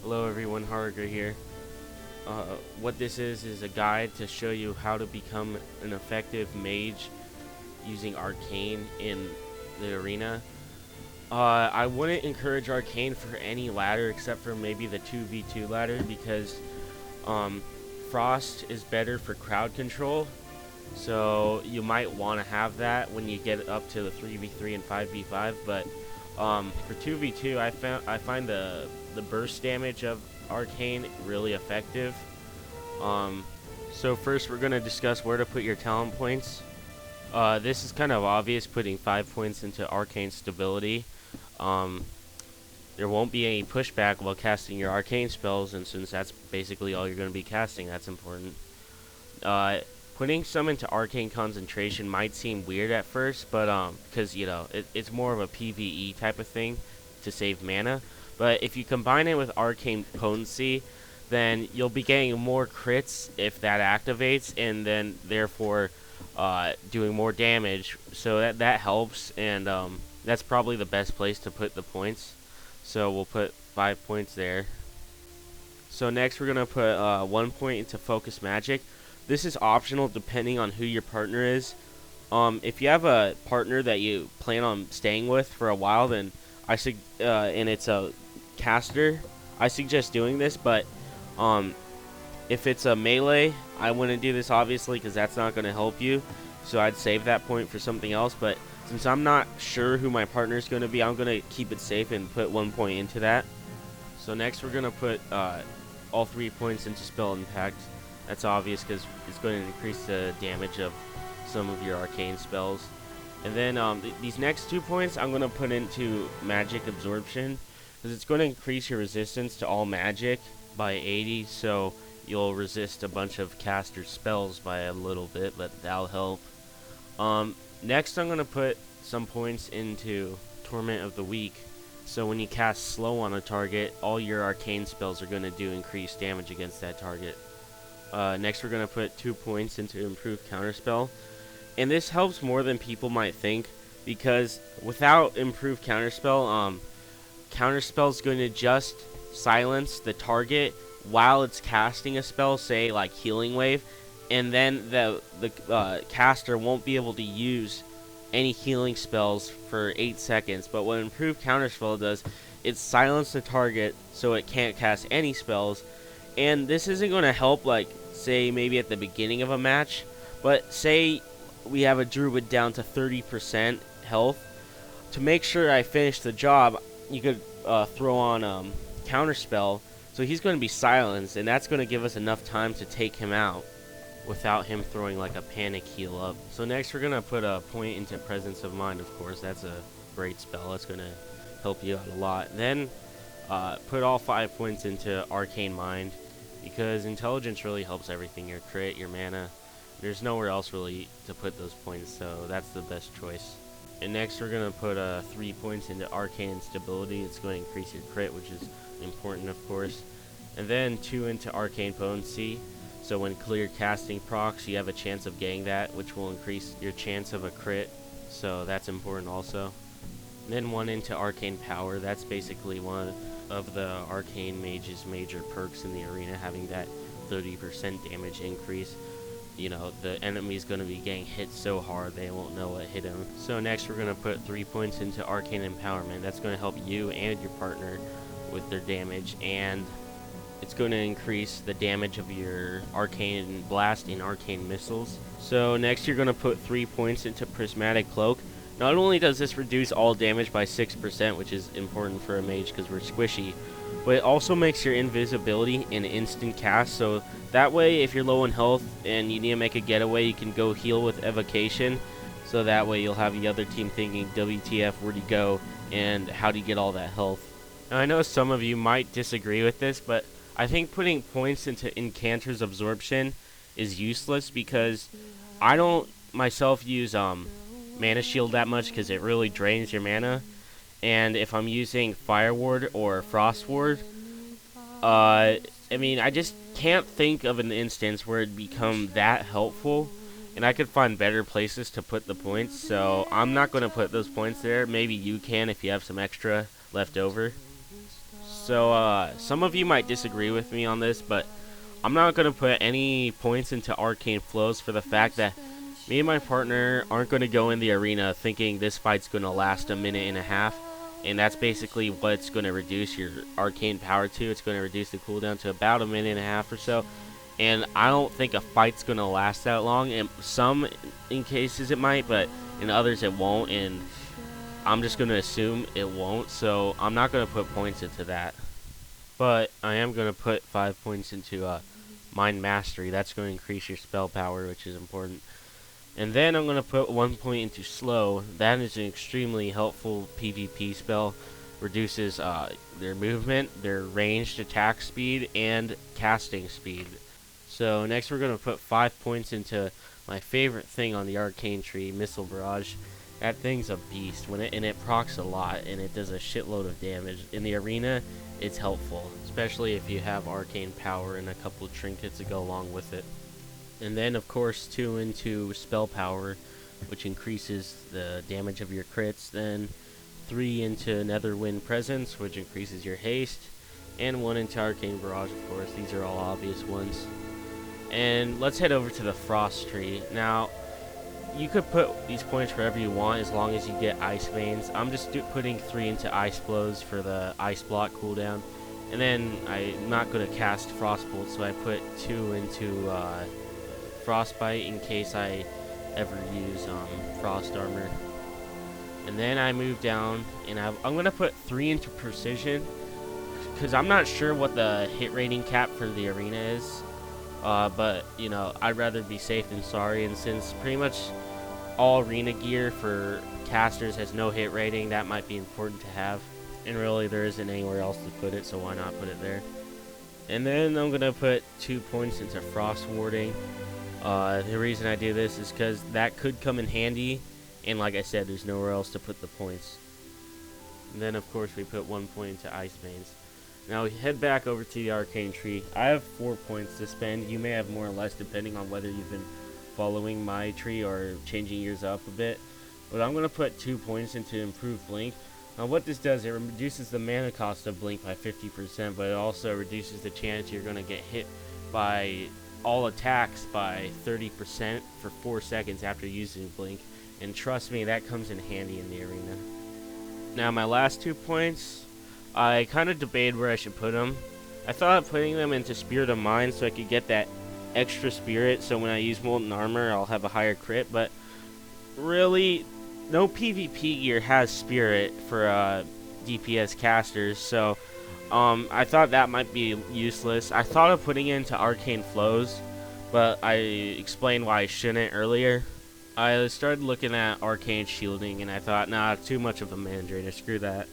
Hello everyone, Harger here. What this is a guide to show you how to become an effective mage using Arcane in the arena. I wouldn't encourage Arcane for any ladder except for maybe the 2v2 ladder because Frost is better for crowd control. So you might want to have that when you get up to the 3v3 and 5v5, but for 2v2 I find the burst damage of Arcane really effective. So first we're going to discuss where to put your talent points. This is kind of obvious, putting 5 points into Arcane stability. There won't be any pushback while casting your Arcane spells, and since that's basically all you're going to be casting, that's important. Putting some into Arcane concentration might seem weird at first, but because it's more of a PvE type of thing to save mana. But if you combine it with Arcane potency, then you'll be getting more crits if that activates, and then therefore doing more damage. So that helps, and that's probably the best place to put the points. So we'll put 5 points there. So next we're gonna put 1 point into focus magic. This is optional depending on who your partner is. If you have a partner that you plan on staying with for a while, then and it's a caster, I suggest doing this. But if it's a melee, I wouldn't do this obviously because that's not going to help you. So I'd save that point for something else. But since I'm not sure who my partner is going to be, I'm going to keep it safe and put 1 point into that. So next we're going to put all 3 points into spell impact. That's obvious because it's going to increase the damage of some of your arcane spells. And then these next 2 points I'm going to put into magic absorption because it's going to increase your resistance to all magic by 80, so you'll resist a bunch of caster spells by a little bit, but that'll help. Next I'm going to put some points into Torment of the Weak. So when you cast slow on a target, all your arcane spells are going to do increased damage against that target. Next we're going to put 2 points into improved counterspell. And this helps more than people might think, because without improved counterspell, counterspell's going to just silence the target while it's casting a spell, say like Healing Wave, and then the caster won't be able to use any healing spells for 8 seconds. But what improved counterspell does, it silences the target so it can't cast any spells. And this isn't going to help, like, say, maybe at the beginning of a match. But say we have a druid down to 30% health. To make sure I finish the job, you could throw on counterspell. So he's going to be silenced, and that's going to give us enough time to take him out without him throwing, like, a panic heal up. So next we're going to put a point into Presence of Mind, of course. That's a great spell. That's going to help you out a lot. Then put all 5 points into Arcane Mind, because intelligence really helps everything, your crit, your mana. There's nowhere else really to put those points, so that's the best choice. And next we're going to put 3 points into Arcane Stability. It's going to increase your crit, which is important, of course. And then 2 into Arcane Potency, so when clear casting procs, you have a chance of getting that, which will increase your chance of a crit, so that's important also. And then 1 into Arcane Power. That's basically one of the Arcane Mage's major perks in the arena, having that 30% damage increase. You know, the enemy's going to be getting hit so hard they won't know what hit him. So next we're going to put 3 points into Arcane Empowerment. That's going to help you and your partner with their damage, and it's going to increase the damage of your Arcane Blast and Arcane Missiles. So next you're going to put 3 points into Prismatic Cloak. Not only does this reduce all damage by 6%, which is important for a mage because we're squishy, but it also makes your invisibility an instant cast, so that way if you're low in health and you need to make a getaway, you can go heal with Evocation, so that way you'll have the other team thinking, WTF, where'd he go, and how do you get all that health? Now I know some of you might disagree with this, but I think putting points into Incanter's Absorption is useless because I don't myself use Mana Shield that much because it really drains your mana. And if I'm using Fire Ward or Frost Ward, I mean, I just can't think of an instance where it'd become that helpful, and I could find better places to put the points, so I'm not going to put those points there. Maybe you can if you have some extra left over. So some of you might disagree with me on this, but I'm not going to put any points into arcane flows for the fact that me and my partner aren't going to go in the arena thinking this fight's going to last a minute and a half, and that's basically what it's going to reduce your arcane power to. It's going to reduce the cooldown to about a minute and a half or so, and I don't think a fight's going to last that long. In some in cases it might, but in others it won't, and I'm just going to assume it won't, so I'm not going to put points into that. But I am going to put 5 points into Mind Mastery. That's going to increase your spell power, which is important. And then I'm going to put 1 point into Slow. That is an extremely helpful PvP spell. Reduces their movement, their ranged attack speed, and casting speed. So next we're going to put 5 points into my favorite thing on the Arcane tree, Missile Barrage. That thing's a beast, and it procs a lot, and it does a shitload of damage. In the arena, it's helpful, especially if you have arcane power and a couple of trinkets to go along with it. And then, of course, 2 into spell power, which increases the damage of your crits. Then 3 into Netherwind Presence, which increases your haste. And 1 into Arcane Barrage, of course. These are all obvious ones. And let's head over to the Frost tree. Now, you could put these points wherever you want as long as you get Ice Veins. I'm just putting 3 into Ice Blows for the Ice Block cooldown. And then I'm not going to cast Frostbolt, so I put 2 into Frostbite in case I ever use Frost Armor. And then I move down, and I'm going to put 3 into Precision, because I'm not sure what the hit rating cap for the arena is. But, you know, I'd rather be safe than sorry, and since pretty much all arena gear for casters has no hit rating, that might be important to have. And really, there isn't anywhere else to put it, so why not put it there? And then I'm going to put 2 points into Frost Warding. The reason I do this is because that could come in handy, and like I said, there's nowhere else to put the points. And then, of course, we put 1 point into Ice Veins. Now we head back over to the Arcane tree. I have 4 points to spend. You may have more or less depending on whether you've been following my tree or changing yours up a bit. But I'm going to put 2 points into Improved Blink. Now what this does, it reduces the mana cost of Blink by 50%, but it also reduces the chance you're going to get hit by all attacks by 30% for 4 seconds after using Blink. And trust me, that comes in handy in the arena. Now my last 2 points, I kind of debated where I should put them. I thought of putting them into Spirit of Mind so I could get that extra spirit, so when I use Molten Armor I'll have a higher crit, but really no PvP gear has spirit for DPS casters, so I thought that might be useless. I thought of putting it into Arcane Flows, but I explained why I shouldn't earlier. I started looking at Arcane Shielding and I thought, nah, too much of a mana drainer, screw that.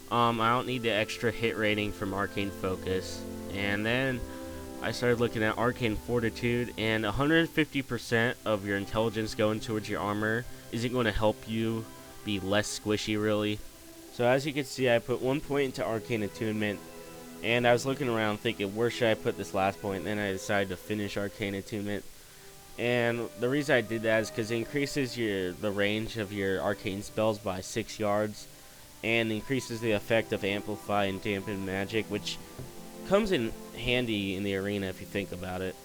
I don't need the extra hit rating from Arcane Focus. And then I started looking at Arcane Fortitude, and 150% of your intelligence going towards your armor isn't going to help you be less squishy, really. So as you can see, I put 1 point into Arcane Attunement, and I was looking around thinking, where should I put this last point? And then I decided to finish Arcane Attunement. And the reason I did that is because it increases the range of your arcane spells by 6 yards, and increases the effect of Amplify and Dampen Magic, which comes in handy in the arena if you think about it.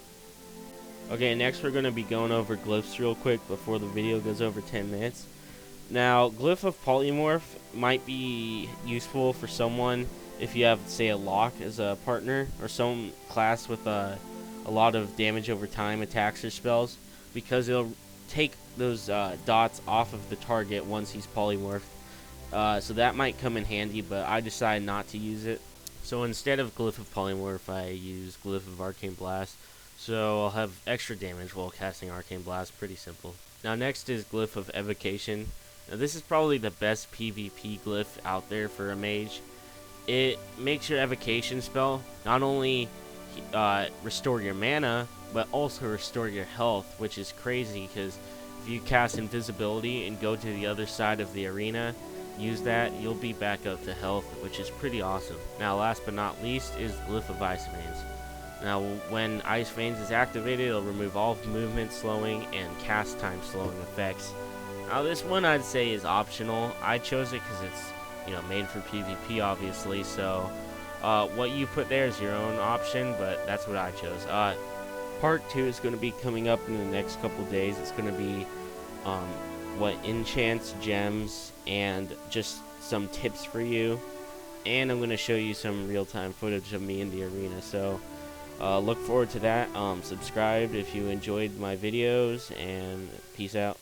Okay, next we're going to be going over Glyphs real quick before the video goes over 10 minutes. Now, Glyph of Polymorph might be useful for someone if you have, say, a Lock as a partner, or some class with a lot of damage over time attacks or spells, because it'll take those dots off of the target once he's polymorphed. So that might come in handy, but I decided not to use it. So instead of Glyph of Polymorph, I use Glyph of Arcane Blast. So I'll have extra damage while casting Arcane Blast. Pretty simple. Now next is Glyph of Evocation. Now this is probably the best PvP glyph out there for a mage. It makes your evocation spell not only restore your mana, but also restore your health, which is crazy because if you cast invisibility and go to the other side of the arena, use that, you'll be back up to health, which is pretty awesome. Now last but not least is Glyph of Ice Veins. Now when Ice Veins is activated, it'll remove all movement slowing and cast time slowing effects. Now this one I'd say is optional. I chose it because it's made for PvP obviously, so What you put there is your own option, but that's what I chose. Part 2 is going to be coming up in the next couple days. It's going to be um, what enchants, gems, and just some tips for you. And I'm going to show you some real-time footage of me in the arena. So look forward to that. Subscribe if you enjoyed my videos, and peace out.